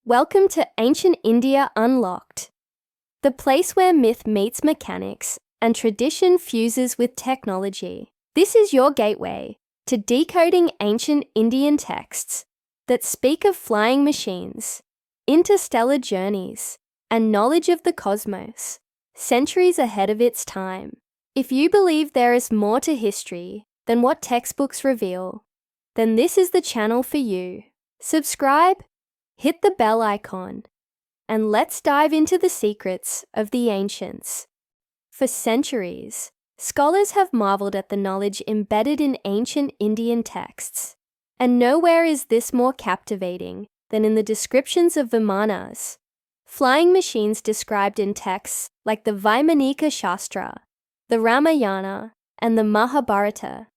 Welcome to Ancient India Unlocked, the place where myth meets mechanics and tradition fuses with technology. This is your gateway to decoding ancient Indian texts that speak of flying machines, interstellar journeys, and knowledge of the cosmos, centuries ahead of its time. If you believe there is more to history than what textbooks reveal, then this is the channel for you. Subscribe, hit the bell icon, and let's dive into the secrets of the ancients. For centuries, scholars have marveled at the knowledge embedded in ancient Indian texts, and nowhere is this more captivating than in the descriptions of Vimanas, flying machines described in texts like the Vaimanika Shastra, the Ramayana, and the Mahabharata.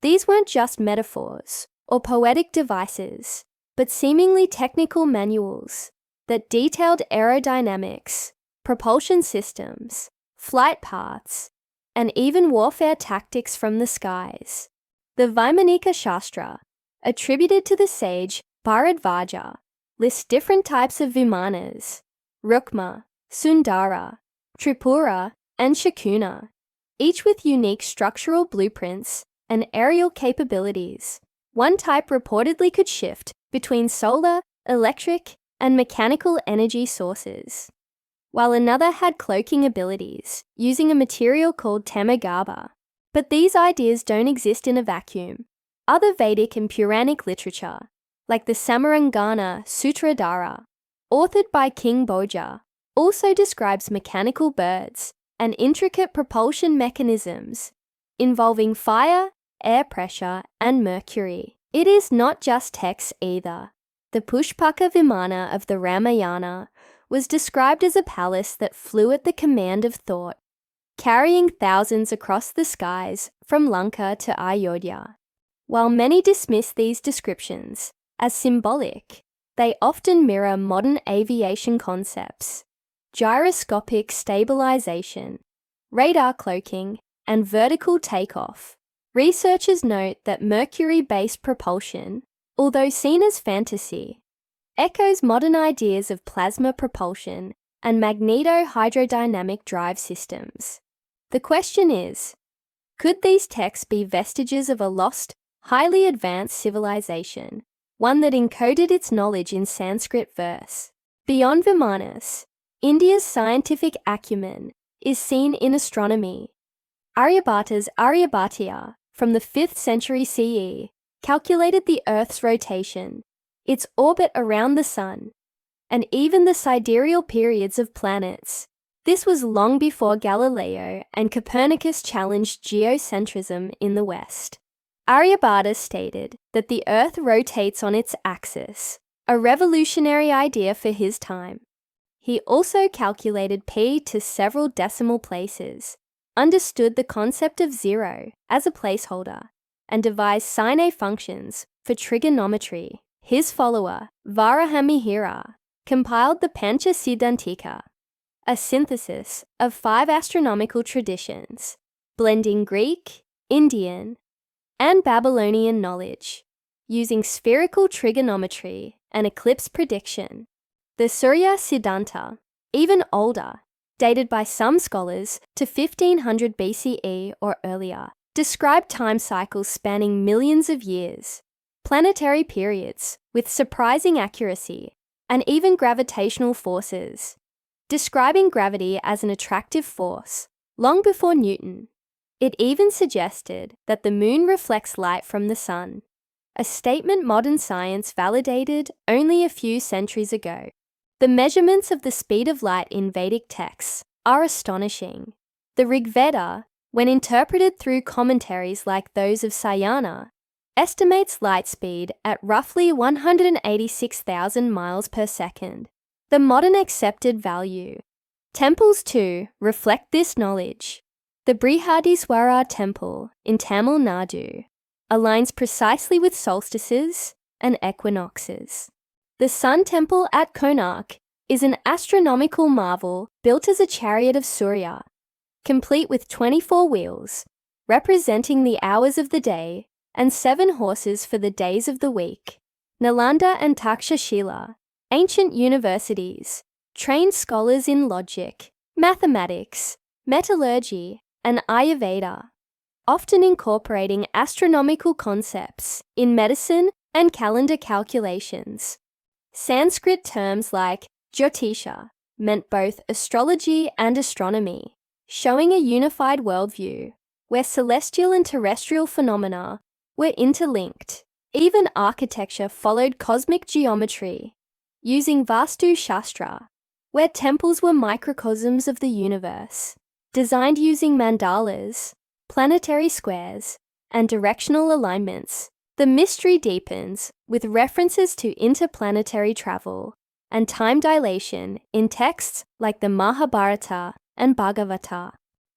These weren't just metaphors or poetic devices, but seemingly technical manuals that detailed aerodynamics, propulsion systems, flight paths, and even warfare tactics from the skies. The Vaimanika Shastra, attributed to the sage Bharadvaja, lists different types of Vimanas: Rukma, Sundara, Tripura, and Shakuna, each with unique structural blueprints and aerial capabilities. One type reportedly could shift between solar, electric, and mechanical energy sources, while another had cloaking abilities using a material called tamagaba. But these ideas don't exist in a vacuum. Other Vedic and Puranic literature, like the Samarangana Sutradhara, authored by King Bhoja, also describes mechanical birds and intricate propulsion mechanisms involving fire, air pressure, and mercury. It is not just text either. The Pushpaka Vimana of the Ramayana was described as a palace that flew at the command of thought, carrying thousands across the skies from Lanka to Ayodhya. While many dismiss these descriptions as symbolic, they often mirror modern aviation concepts: gyroscopic stabilization, radar cloaking, and vertical takeoff. Researchers note that mercury-based propulsion, although seen as fantasy, echoes modern ideas of plasma propulsion and magneto-hydrodynamic drive systems. The question is, could these texts be vestiges of a lost, highly advanced civilization, one that encoded its knowledge in Sanskrit verse? Beyond Vimanas, India's scientific acumen is seen in astronomy. Aryabhata's Aryabhata from the 5th century CE calculated the Earth's rotation, its orbit around the Sun, and even the sidereal periods of planets. This was long before Galileo and Copernicus challenged geocentrism in the West. Aryabhata stated that the Earth rotates on its axis, a revolutionary idea for his time. He also calculated pi to several decimal places, understood the concept of zero as a placeholder, and devised sine functions for trigonometry. His follower, Varahamihira, compiled the Pancha Siddhantika, a synthesis of 5 astronomical traditions, blending Greek, Indian, and Babylonian knowledge, using spherical trigonometry and eclipse prediction. The Surya Siddhanta, even older, dated by some scholars to 1500 BCE or earlier, described time cycles spanning millions of years, planetary periods with surprising accuracy, and even gravitational forces, describing gravity as an attractive force long before Newton. It even suggested that the moon reflects light from the sun, a statement modern science validated only a few centuries ago. The measurements of the speed of light in Vedic texts are astonishing. The Rig Veda, when interpreted through commentaries like those of Sayana, estimates light speed at roughly 186,000 miles per second, the modern accepted value. Temples, too, reflect this knowledge. The Brihadiswara temple in Tamil Nadu aligns precisely with solstices and equinoxes. The Sun Temple at Konark is an astronomical marvel built as a chariot of Surya, complete with 24 wheels, representing the hours of the day, and 7 horses for the days of the week. Nalanda and Takshashila, Ancient universities trained scholars in logic, mathematics, metallurgy, and Ayurveda, often incorporating astronomical concepts in medicine and calendar calculations. Sanskrit terms like Jyotisha meant both astrology and astronomy, showing a unified worldview where celestial and terrestrial phenomena were interlinked. Even architecture followed cosmic geometry, using Vastu Shastra, where temples were microcosms of the universe, designed using mandalas, planetary squares, and directional alignments. The mystery deepens with references to interplanetary travel and time dilation in texts like the Mahabharata and Bhagavata.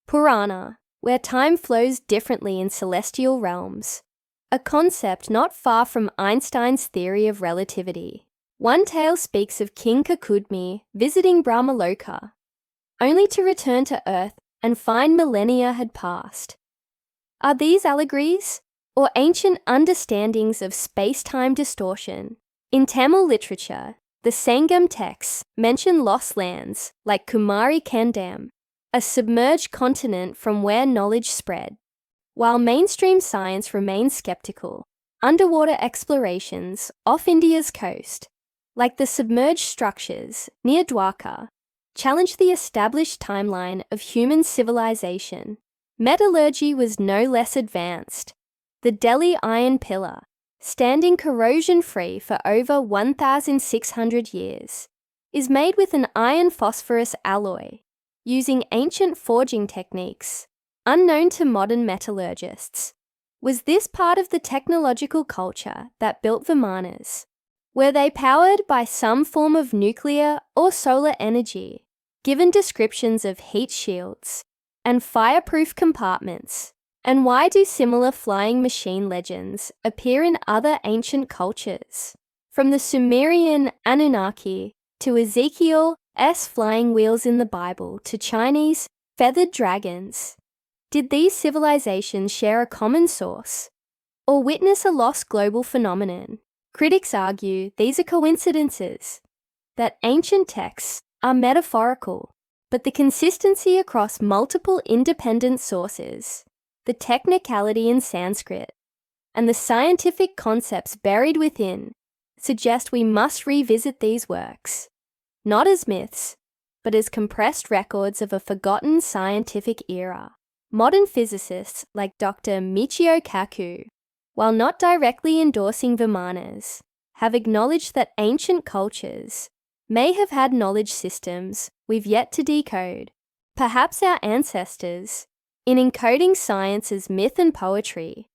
Purana, where time flows differently in celestial realms, a concept not far from Einstein's theory of relativity. One tale speaks of King Kakudmi visiting Brahmaloka, only to return to Earth and find millennia had passed. Are these allegories or ancient understandings of space-time distortion? In Tamil literature, the Sangam texts mention lost lands like Kumari Kandam, a submerged continent from where knowledge spread. While mainstream science remains skeptical, underwater explorations off India's coast, like the submerged structures near Dwarka, challenge the established timeline of human civilization. Metallurgy was no less advanced. The Delhi Iron Pillar, standing corrosion-free for over 1,600 years, is made with an iron-phosphorus alloy, using ancient forging techniques unknown to modern metallurgists. Was this part of the technological culture that built Vimanas? Were they powered by some form of nuclear or solar energy, given descriptions of heat shields and fireproof compartments? And why do similar flying machine legends appear in other ancient cultures? From the Sumerian Anunnaki to Ezekiel's flying wheels in the Bible to Chinese feathered dragons, did these civilizations share a common source or witness a lost global phenomenon? Critics argue these are coincidences, that ancient texts are metaphorical, but the consistency across multiple independent sources, the technicality in Sanskrit, and the scientific concepts buried within suggest we must revisit these works, not as myths, but as compressed records of a forgotten scientific era. Modern physicists like Dr. Michio Kaku, while not directly endorsing Vimanas, have acknowledged that ancient cultures may have had knowledge systems we've yet to decode. Perhaps our ancestors, in encoding science as myth and poetry,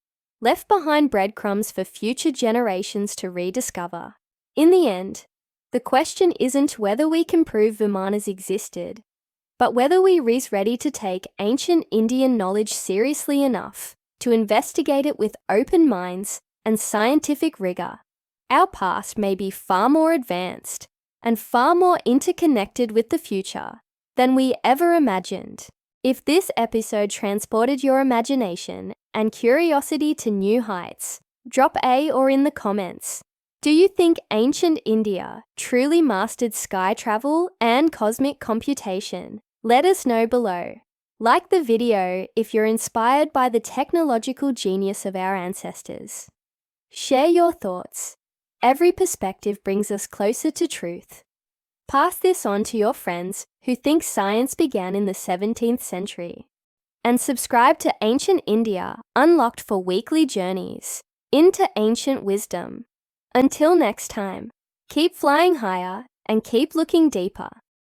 left behind breadcrumbs for future generations to rediscover. In the end, the question isn't whether we can prove Vimanas existed, but whether we're ready to take ancient Indian knowledge seriously enough to investigate it with open minds and scientific rigor. Our past may be far more advanced and far more interconnected with the future than we ever imagined. If this episode transported your imagination and curiosity to new heights, drop A or in the comments. Do you think ancient India truly mastered sky travel and cosmic computation? Let us know below. Like the video if you're inspired by the technological genius of our ancestors. Share your thoughts. Every perspective brings us closer to truth. Pass this on to your friends who think science began in the 17th century. And subscribe to Ancient India Unlocked for weekly journeys into ancient wisdom. Until next time, keep flying higher and keep looking deeper.